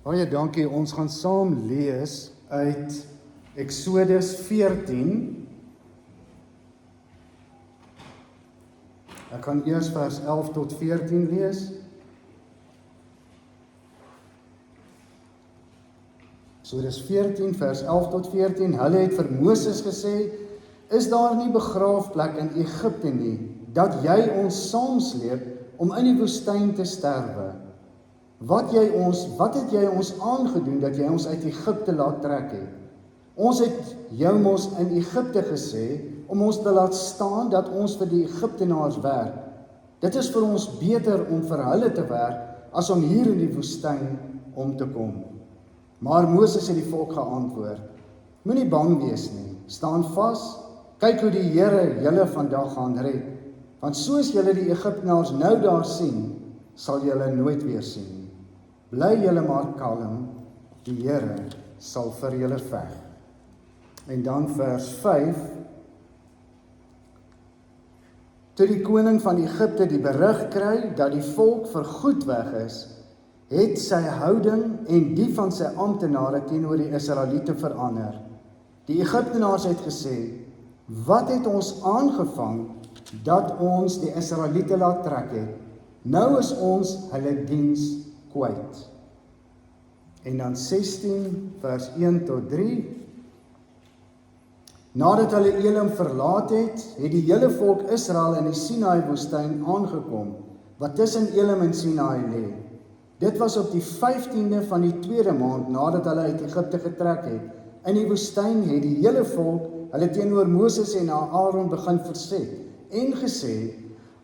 Baie dankie, ons gaan saam lees uit Exodus 14. Ek gaan eers vers 11 tot 14 lees. Exodus 14 vers 11 tot 14. Hulle het vir Moses gesê, is daar nie begraafplek in Egipte nie, dat jy ons saamsleep om in die woestyn te sterwe? Wat het jy ons aangedoen dat jy ons uit Egipte laat trek het? Ons het jou mos in Egipte gesê om ons te laat staan dat ons vir die Egiptenaars werk. Dit is vir ons beter om vir hulle te werk as om hier in die woestyn om te kom. Maar Moses het die volk geantwoord: Moenie bang wees nie, staan vas, kyk hoe die Here julle vandag gaan red. Want soos julle die Egiptenaars nou daar sien, sal julle nooit weer sien nie. Bly julle maar kalm, die Here sal vir julle veg. En dan vers 5. Toe die koning van Egipte die berig kry dat die volk vergoed weg is, het sy houding en die van sy amptenare teenoor die Israeliete verander. Die Egiptenaars het gesê: Wat het ons aangevang dat ons die Israeliete laat trek het? Nou is ons hulle diens kwyt. En dan 16 vers 1 tot 3. Nadat hulle Elim verlaat het, het die hele volk Israel in die Sinaï woestyn aangekom, wat tussen Elim en Sinaï lê. Dit was op die 15de van die 2de maand nadat hulle uit Egipte getrek het. In die woestyn het die hele volk hulle teenoor Moses en Aaron begin verset en gesê: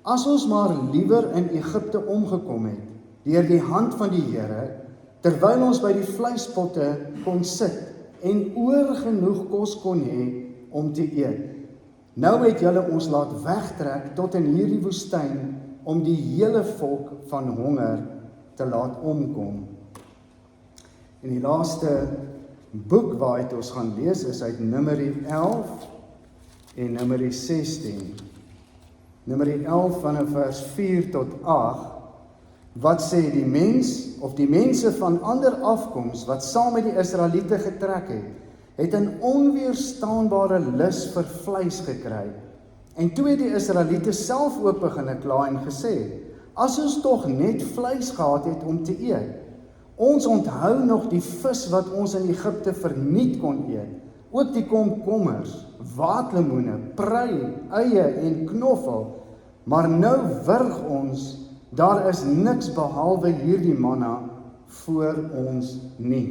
As ons maar liewer in Egipte omgekom het, deur die hand van die Here, terwyl ons by die vleispotte kon sit en oorgenoeg kos kon hê om te eet. Nou het julle ons laat wegtrek tot in hierdie woestyn om die hele volk van honger te laat omkom. En die laaste boek waaruit ons gaan lees is uit Numeri 11 en Numeri 16. Numeri 11 vanaf vers 4 tot 8. Wat sê die mense van ander afkoms wat saam met die Israeliete getrek het 'n onweerstaanbare lus vir vleis gekry. En toe het die Israeliete self ook begin kla en gesê: As ons tog net vleis gehad het om te eet. Ons onthou nog die vis wat ons in Egipte verniet kon eet. Ook die komkommers, waterlemoene, prei, eie en knoffel. Maar nou wurg ons, daar is niks behalwe hierdie manna voor ons nie.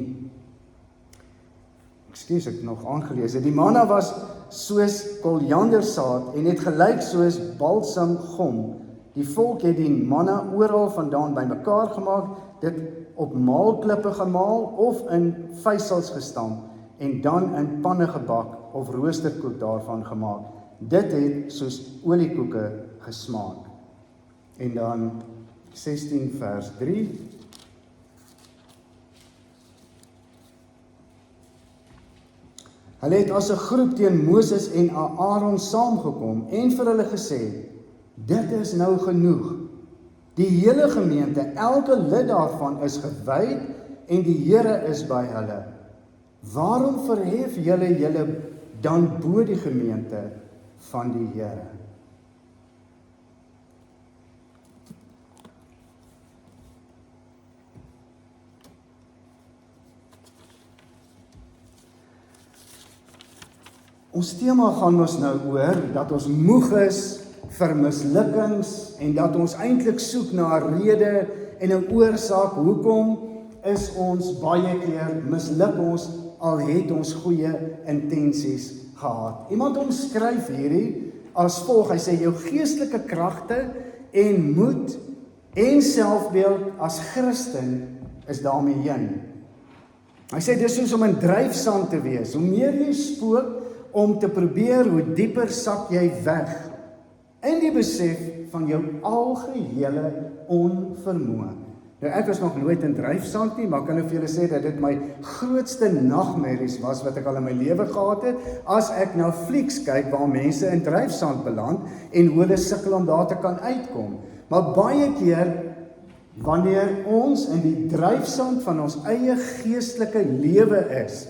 Ekskuus, ek nog aangelees. Die manna was soos koriandersaad en het gelyk soos balsamgom. Die volk het die manna oral vandaan bymekaar gemaak, dit op maalklippe gemaal of in vysels gestamp en dan in panne gebak of roosterkoek daarvan gemaak. Dit het soos oliekoeke gesmaak. En dan 16 vers 3. Hulle het as 'n groep teen Moses en Aaron saamgekom en vir hulle gesê: Dit is nou genoeg. Die hele gemeente, elke lid daarvan is gewy en die Here is by hulle. Waarom verhef julle dan bo die gemeente van die Here? Ons tema gaan ons nou oor dat ons moeg is vir mislukkings en dat ons eintlik soek na 'n rede en 'n oorsaak hoekom is ons baie keer misluk ons al het ons goeie intensies gehad. Iemand omskryf hierdie as volg, hy sê jou geestelike kragte en moed en selfbeeld as Christen is daarmee heen. Hy sê dis soos om in dryfsand te wees. Hoe meer jy spook om te probeer, hoe dieper sak jy weg in die besef van jou algehele onvermoë. Nou ek was nog nooit in dryfsand nie, maar kan ek vir julle sê dat dit my grootste nagmerries was wat ek al in my lewe gehad het, as ek na flieks kyk waar mense in dryfsand beland en hoe hulle sukkel om daar te kan uitkom. Maar baie keer wanneer ons in die dryfsand van ons eie geestelike lewe is,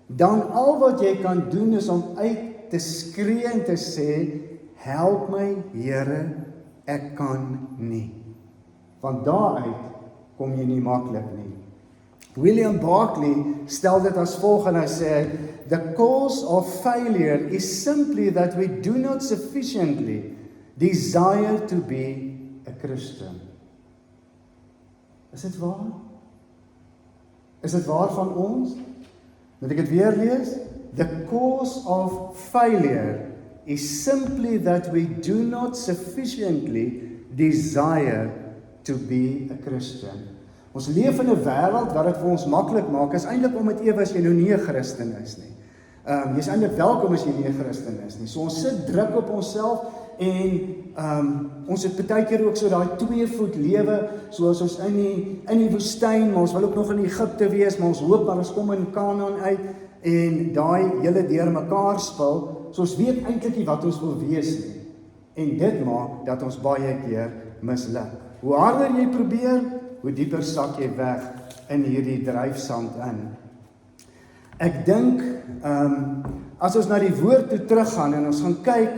dan al wat jy kan doen is om uit te skree en te sê, help my Here, ek kan nie. Want daaruit kom jy nie maklik nie. William Barclay stel dit as volgende, hy sê, the cause of failure is simply that we do not sufficiently desire to be a Christian. Is dit waar? Is dit waar van ons? Moet ek dit weer lees? The cause of failure is simply that we do not sufficiently desire to be a Christian. Ons leef in 'n wêreld wat dit vir ons maklik maak, is eintlik om dit ewe as jy nou nie 'n Christen is nie. Jy's eintlik welkom as jy nie 'n Christen is nie. So ons sit druk op onsself en ons het baie keer ook so daai 2 voet lewe, soos ons in die woestyn, maar ons wil ook nog in Egipte wees, maar ons hoop maar ons kom in Kanaan uit en daai hele deurmekaar spil, so ons weet eintlik nie wat ons wil wees nie. En dit maak dat ons baie keer misluk. Hoe harder jy probeer, hoe dieper sak jy weg in hierdie dryfsand in. Ek dink, as ons na die woord toe teruggaan en ons gaan kyk,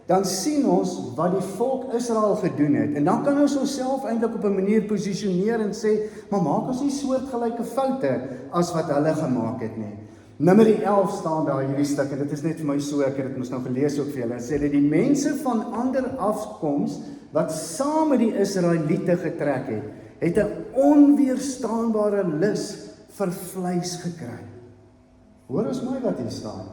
dan sien ons wat die volk Israel gedoen het. En dan kan ons onsself eintlik op 'n manier posisioneer en sê, maar maak ons nie soortgelyke foute as wat hulle gemaak het nie. Numeri 11 staan daar hierdie stuk, en dit is net vir my so, ek het dit mos nou gelees ook vir julle, sê dat die mense van ander afkoms, wat saam met die Israeliete getrek het 'n onweerstaanbare lus vir vleis gekry. Hoor ons mooi wat hier staan.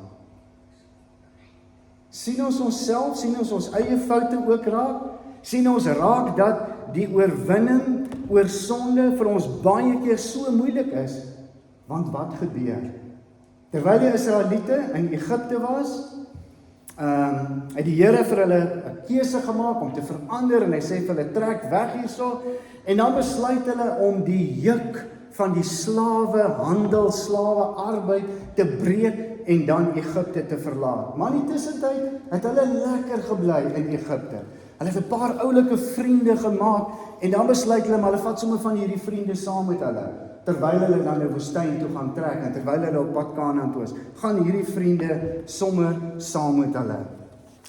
Sien ons onsself, sien ons eie foute ook raak, sien ons raak dat die oorwinning oor sonde vir ons baie keer so moeilik is, want wat gebeur? Terwyl die Israeliete in Egipte was, het die Here vir hulle 'n keuse gemaak om te verander en hy sê vir hulle trek weg hierso en dan besluit hulle om die juk van die slawe arbeid te breek en dan Egipte te verlaat. Maar in die tussentyd het hulle lekker gebly in Egipte. Hulle het 'n paar oulike vriende gemaak en dan besluit hulle maar hulle vat sommer van hierdie vriende saam met hulle. Terwyl hulle na die woestyn toe gaan trek en terwyl hulle op pad Kanaan toe is, gaan hierdie vriende sommer saam met hulle.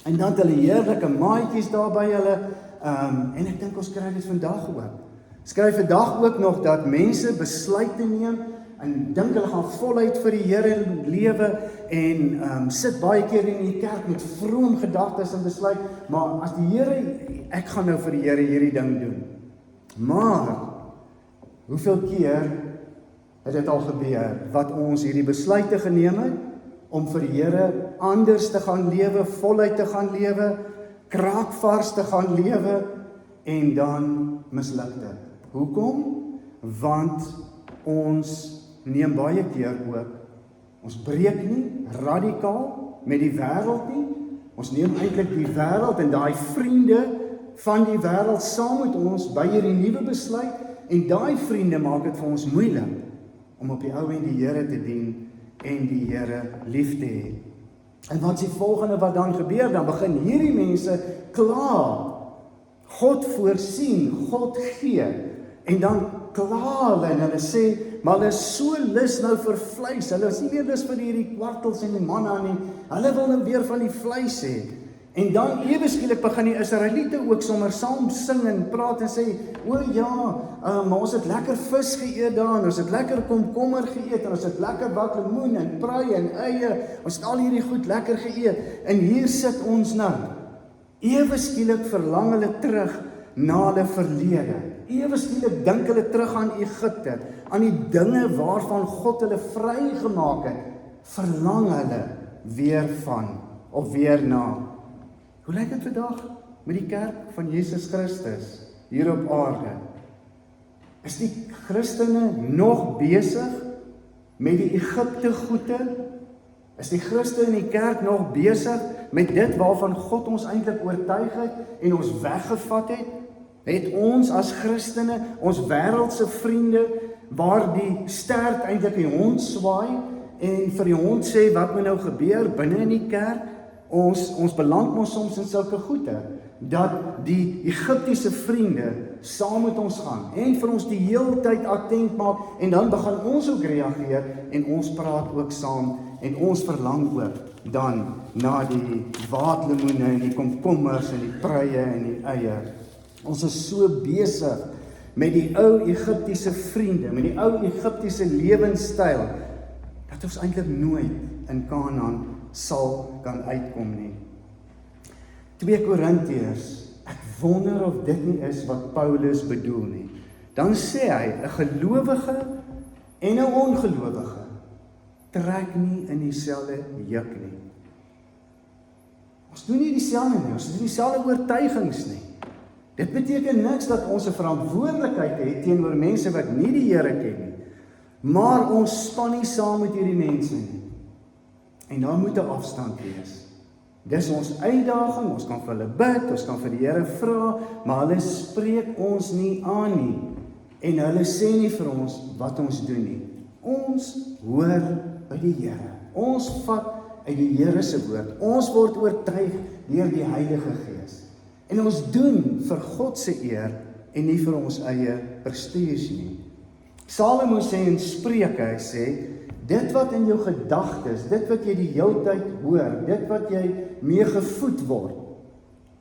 En dan het hulle heerlike maatjies daar by hulle, en ek dink ons kry dit vandag ook. Skryf vandag ook nog dat mense besluite neem en dink hulle gaan voluit vir die Here lewe en sit baie keer in die kerk met vroom gedagtes en besluit, maar as die Here, ek gaan nou vir die Here hierdie ding doen. Maar hoeveel keer het dit al gebeur wat ons hierdie besluite geneem het om vir die Here anders te gaan lewe, voluit te gaan lewe, kraakvars te gaan lewe en dan misluk dit. Hoekom? Want ons neem baie keer ook, ons breek nie radikaal met die wêreld nie, ons neem eintlik die wêreld en daai vriende van die wêreld saam met ons by hierdie nuwe besluit en daai vriende maak dit vir ons moeilik om op die ou en die Here te dien en die Here lief te hê. En wat is die volgende wat dan gebeur? Dan begin hierdie mense kla. God voorsien, God gee. En dan kla hulle en hulle sê, maar hulle is so lus nou vir vleis. Hulle is nie meer lus vir hierdie kwartels en die manna nie. Hulle wil nou weer van die vleis hê. En dan ewe skielik begin die Israeliete ook sommer saam sing en praat en sê, o ja, maar ons het lekker vis geëet daar, en ons het lekker komkommer geëet, en ons het lekker wat lemoen en prei en eie, ons het al hierdie goed lekker geëet, en hier sit ons nou. Ewe skielik verlang hulle terug na hulle verlede. Ewe skielik dink hulle terug aan Egipte, aan die dinge waarvan God hulle vrygemaak het, verlang hulle weer van, of weer na. Hoe lyk dit vandag met die kerk van Jesus Christus hier op aarde? Is die Christene nog besig met die Egipte goede? Is die Christen in die kerk nog besig met dit waarvan God ons eintlik oortuig het en ons weggevat het? Het ons as Christene, ons wêreldse vriende, waar die stert eintlik die hond swaai en vir die hond sê wat moet nou gebeur binne in die kerk? ons beland mos soms in sulke goede, dat die Egiptiese vriende saam met ons gaan, en vir ons die hele tyd attent maak, en dan begin ons ook reageer, en ons praat ook saam, en ons verlang ook dan na die waterlemoene, en die komkommers, en die pruie, en die eie. Ons is so besig met die ou Egiptiese vriende, met die ou Egiptiese lewenstyl, dat ons eintlik nooit in Kanaan sal kan uitkom nie. 2 Korintiërs, ek wonder of dit nie is wat Paulus bedoel nie. Dan sê hy, 'n gelowige en 'n ongelowige trek nie in dieselfde juk nie. Ons doen nie dieselfde nie, ons het nie dieselfde oortuigings nie. Dit beteken niks dat ons 'n verantwoordelikheid het teenoor mense wat nie die Here ken nie, maar ons span nie saam met hierdie mense nie. En daar moet 'n afstand wees. Dis ons uitdaging, ons kan vir hulle bid, ons kan vir die Here vra, maar hulle spreek ons nie aan nie. En hulle sê nie vir ons wat ons doen nie. Ons hoor by die Here. Ons vat uit die Here se woord. Ons word oortuig deur die Heilige Gees. En ons doen vir God se eer en nie vir ons eie prestige nie. Salomo sê in Spreuke, hy sê, dit wat in jou gedagtes, dit wat jy die hele tyd hoor, dit wat jy mee gevoed word,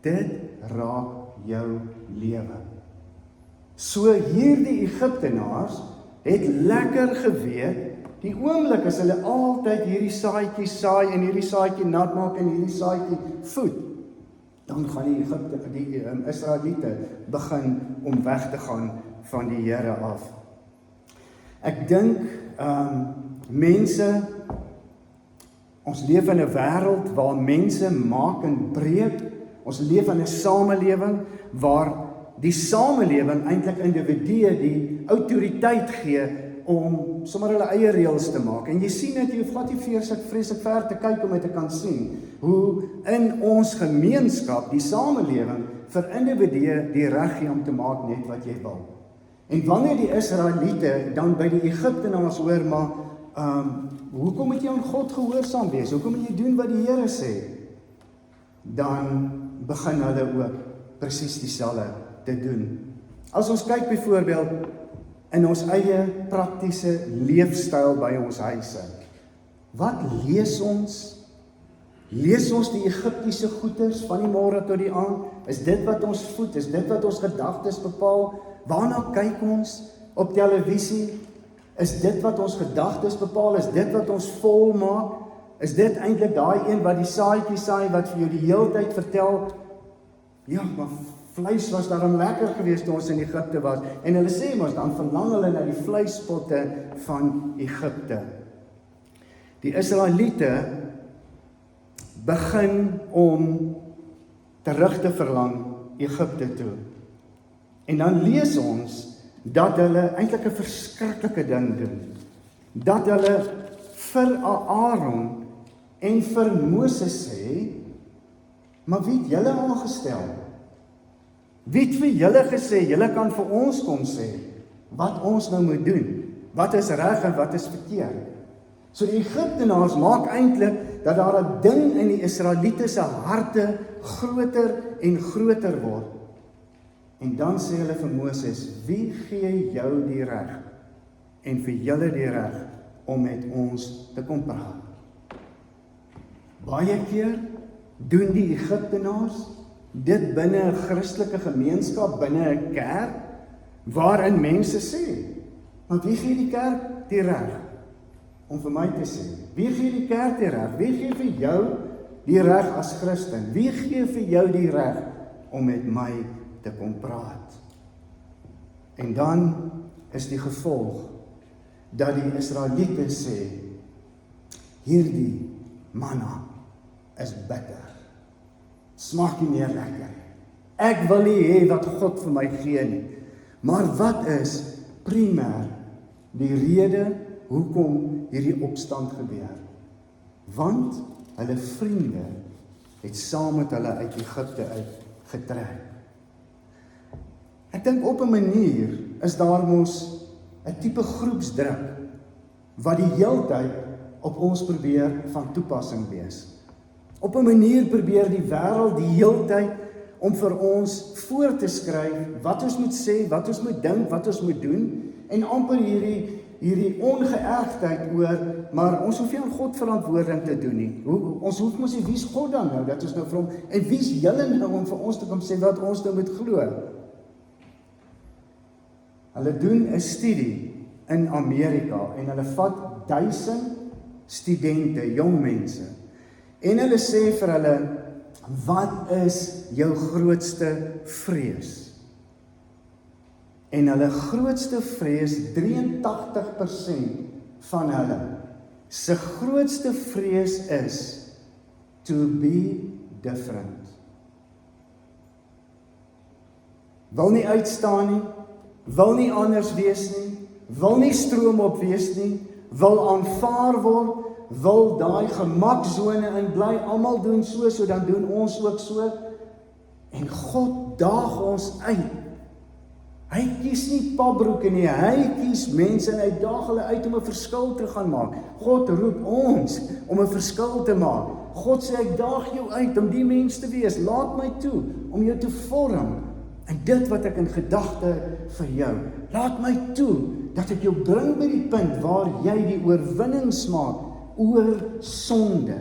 dit raak jou lewe. So hierdie Egiptenaars het lekker geweet, die oomblik as hulle altyd hierdie saadjie saai en hierdie saadjie nat maak en hierdie saadjie voed, dan gaan die Israeliete begin om weg te gaan van die Here af. Ek dink mense, ons leef in 'n wêreld waar mense maak en breek. Ons leef in 'n samelewing waar die samelewing eintlik individue die autoriteit gee om sommer hulle eie reëls te maak. En jy sien dit, jy hoef nie vreeslik ver te kyk om dit te kan sien, hoe in ons gemeenskap, die samelewing, vir individue die reg gee om te maak net wat jy wil. En wanneer die Israeliete dan by die Egiptenaars hoor, maar hoekom moet jy aan God gehoorsaam wees? Hoekom moet jy doen wat die Here sê? Dan begin hulle ook presies dieselfde te doen. As ons kyk byvoorbeeld in ons eie praktiese leefstyl by ons huise. Wat lees ons? Lees ons die Egiptiese goeters van die môre tot die aand? Is dit wat ons voed? Is dit wat ons gedagtes bepaal? Waarna kyk ons op televisie? Is dit wat ons gedagtes bepaal? Is dit wat ons vol maak? Is dit eintlik daai een wat die saadjie saai wat vir jou die hele tyd vertel, ja, maar vleis was daarom lekker geweest toe ons in Egipte was. En hulle sê mos dan verlang hulle na die vleispotte van Egipte. Die Israeliete begin om terug te verlang Egipte toe. En dan lees ons dat hulle eintlik 'n verskriklike ding doen. Dat hulle vir Aaron en vir Moses sê, maar wie het julle aangestel? Wie het vir julle gesê, julle kan vir ons kom sê, wat ons nou moet doen? Wat is reg en wat is verkeerd? So die Egiptenaars maak eintlik dat daar 'n ding in die Israeliete se harte groter en groter word. En dan sê hulle vir Moses, wie gee jou die reg en vir julle die reg om met ons te kom praat? Baie keer doen die Egiptenaars dit binne 'n Christelike gemeenskap, binne 'n kerk, waarin mense sê, maar wie gee die kerk die reg om vir my te sê? Wie gee die kerk die reg? Wie gee vir jou die reg as Christen? Wie gee vir jou die reg om met my te kom praat? En dan is die gevolg dat die Israeliete sê, hierdie manna is bitter. Smaak nie meer lekker. Ek wil nie hê wat God vir my gee nie. Maar wat is primêr die rede hoekom hierdie opstand gebeur? Want hulle vriende het saam met hulle uit Egipte uitgetrek. Ek dink op 'n manier is daar mos 'n tipe groepsdruk wat die heeltyd op ons probeer van toepassing wees. op 'n manier probeer die wêreld die heeltyd om vir ons voor te skryf wat ons moet sê, wat ons moet dink, wat ons moet doen, en amper hierdie ongeërgdheid oor, maar ons hoef nie aan God verantwoording te doen nie. Ons hoef mos nie, wie is God dan nou, dat ons nou vir hom, en wie is julle nou om vir ons te kom sê wat ons nou moet glo? Hulle doen 'n studie in Amerika, en hulle vat 1000 studente, jong mense, en hulle sê vir hulle, wat is jou grootste vrees? En hulle grootste vrees, 83% van hulle, se grootste vrees is to be different. Wil nie uitstaan nie, wil nie anders wees nie, wil nie stroomop wees nie, wil aanvaar word, wil daai gemaksone in bly, almal doen so dan doen ons ook so, en God daag ons uit. Hy kies nie pabroeke nie, hy kies mense en hy daag hulle uit om 'n verskil te gaan maak. God roep ons om 'n verskil te maak. God sê, ek daag jou uit om die mens te wees, laat my toe om jou te vorm in dit wat ek in gedagte vir jou. Laat my toe dat ek jou bring by die punt waar jy die oorwinning smaak oor sonde,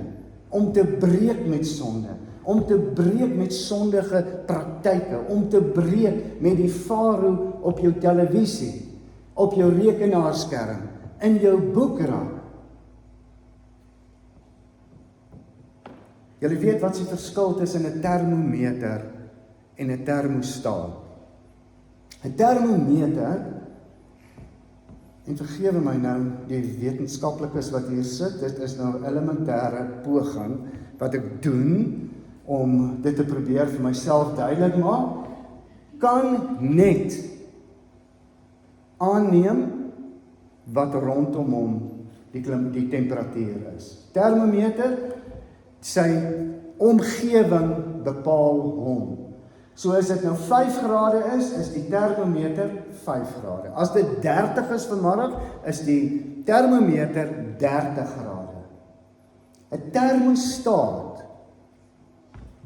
om te breek met sonde, om te breek met sondige praktyke, om te breek met die farao op jou televisie, op jou rekenaarskerm, in jou boekrak. Julle weet wat die verskil tussen 'n termometer en 'n termostaat. 'n Termometer, en vergewe my nou die wetenskaplikes wat hier sit, dit is nou 'n elementêre poging wat ek doen om dit te probeer vir myself duidelik maak, kan net aanneem wat rondom hom die temperatuur is. Termometer, sy omgewing bepaal hom. So as dit nou 5 grade is die termometer 5 grade. As dit 30 is vanmiddag, is die termometer 30 grade. 'n Termostaat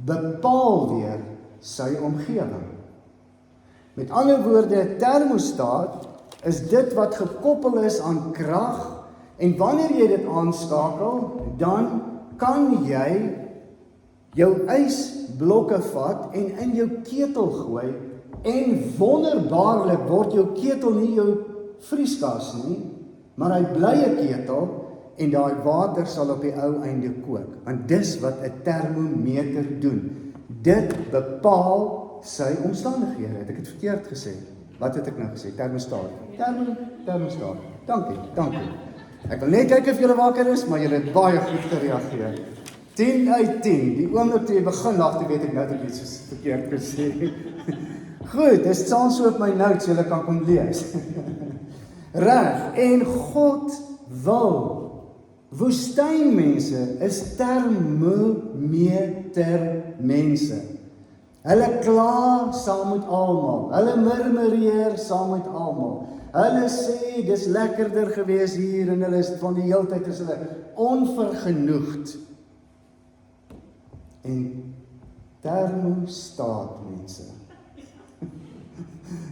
bepaal weer sy omgewing. Met ander woorde, 'n termostaat is dit wat gekoppel is aan krag, en wanneer jy dit aanskakel, dan kan jy jou ysblokke vat en in jou ketel gooi, en wonderbaarlik word jou ketel nie jou vrieskas nie, maar hy bly 'n ketel, en daai water sal op die ou einde kook. Want dis wat 'n termometer doen. Dit bepaal sy omstandighede. Het ek het verkeerd gesê? Wat het ek nou gesê? Termostaat. Termostaat. Dankie. Ek wil net kyk of julle wakker is, maar julle het baie goed gereageer. 10 uit 10. Die oomblik toe jy begin lag, weet ek nou dat ek iets verkeerd gesê. Goed, dis staan so op my notes, julle kan kom lees. Reg, en God wil woestynmense is termometer mense. Hulle kla saam met almal. Hulle murmureer saam met almal. Hulle sê dis lekkerder gewees hier, en hulle is van die heeltyd is hulle onvergenoegd. En termostaatmense.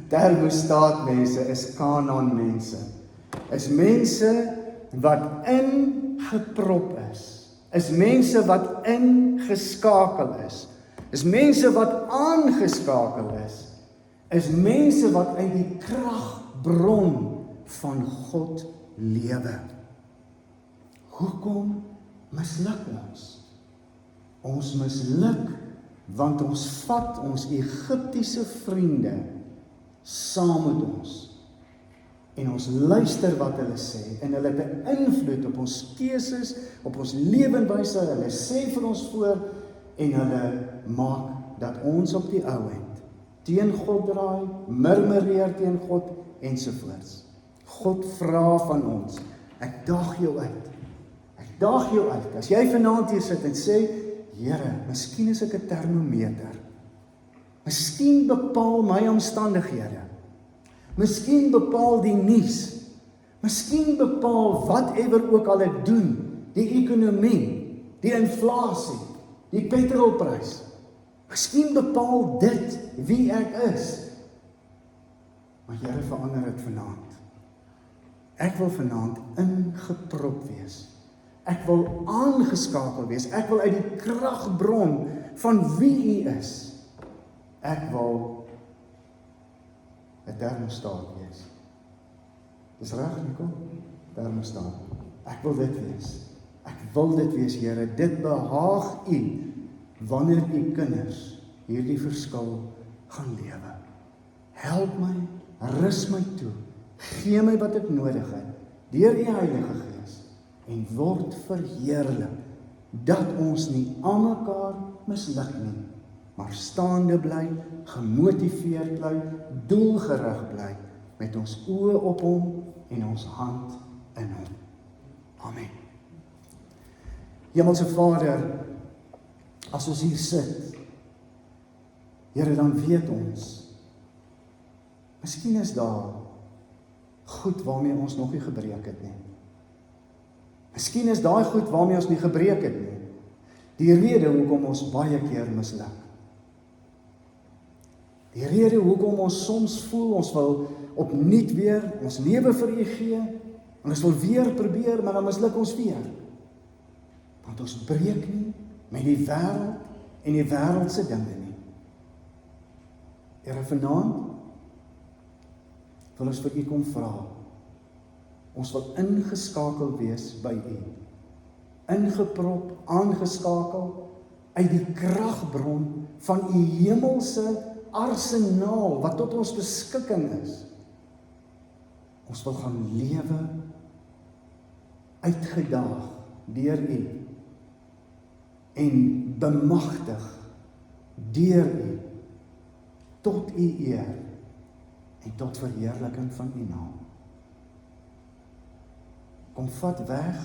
Termostaatmense is Kanaan-mense. Is mense wat ingeprop is mense wat ingeskakel is mense wat aangeskakel is mense wat uit die kragbron van God lewe. Hoekom misluk ons? Ons misluk want ons vat ons Egiptiese vriende saam met ons. En ons luister wat hulle sê, en hulle beïnvloed op ons keuses, op ons lewenwyse, hulle sê vir ons voor, en hulle maak dat ons op die ou end teen God draai, murmureer teen God, ensovoorts. God vra van ons, ek daag jou uit. Ek daag jou uit. As jy vanaand hier sit en sê, Here, miskien is ek 'n termometer. Miskien bepaal my omstandighede. Miskien bepaal die nuus. Miskien bepaal whatever ook al ek doen, die ekonomie, die inflasie, die petrolprys. Miskien bepaal dit wie ek is. Maar Here, verander dit vanaand. Ek wil vanaand ingeprop wees. Ek wil aangeskakel wees. Ek wil uit die kragbron van wie U is. Ek wil 'n termostaat wees. Dis reg, Nico? Termostaat. Ek wil dit wees. Ek wil dit wees, Here. Dit behaag U wanneer U kinders hierdie verskil gaan lewe. Help my, rus my toe. Gee my wat ek nodig het deur U Heilige Gees en word verheerlik dat ons nie aan mekaar misluk nie, maar staande bly, gemotiveerd bly, doelgerig bly, met ons oë op Hom en ons hand in Hom. Amen. Hemelse Vader, as ons hier sit, Here, dan weet ons, miskien is daar goed waarmee ons nog nie gebreek het nie. Miskien is daai goed waarmee ons nie gebreek het nie, die rede hoekom ons baie keer misluk. Die rede hoekom ons soms voel, ons wil opnuut weer ons lewe vir U gee, en ons wil weer probeer, maar dan misluk ons weer. Want ons breek nie met die wêreld en die wêreldse dinge nie. Here, vanaand wil ons vir U kom vra. Ons wil ingeskakel wees by U. Ingeprop, aangeskakel uit die kragbron van U hemelse arsenaal wat tot ons beskikking is. Ons wil gaan lewe uitgedaag deur U en bemagtig deur U tot U eer en tot verheerliking van U naam. Kom vat weg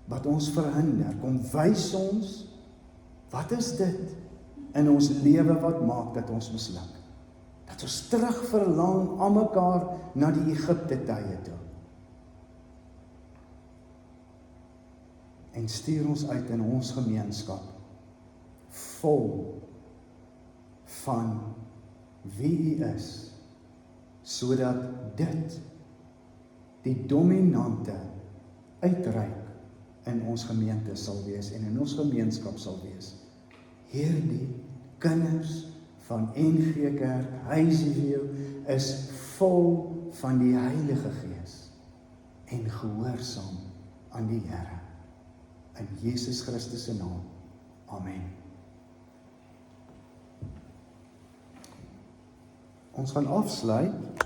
wat ons verhinder. Kom wys ons, wat is dit in ons lewe wat maak dat ons misluk? Dat ons terug verlang aan mekaar na die Egipte tye toe. En stuur ons uit in ons gemeenskap, vol van wie U is, sodat dit die dominante uitreik in ons gemeente sal wees en in ons gemeenskap sal wees. Hierdie kinders van NG Kerk, Huisview, is vol van die Heilige Gees en gehoorsaam aan die Here. In Jesus Christus se naam. Amen. Ons gaan afsluit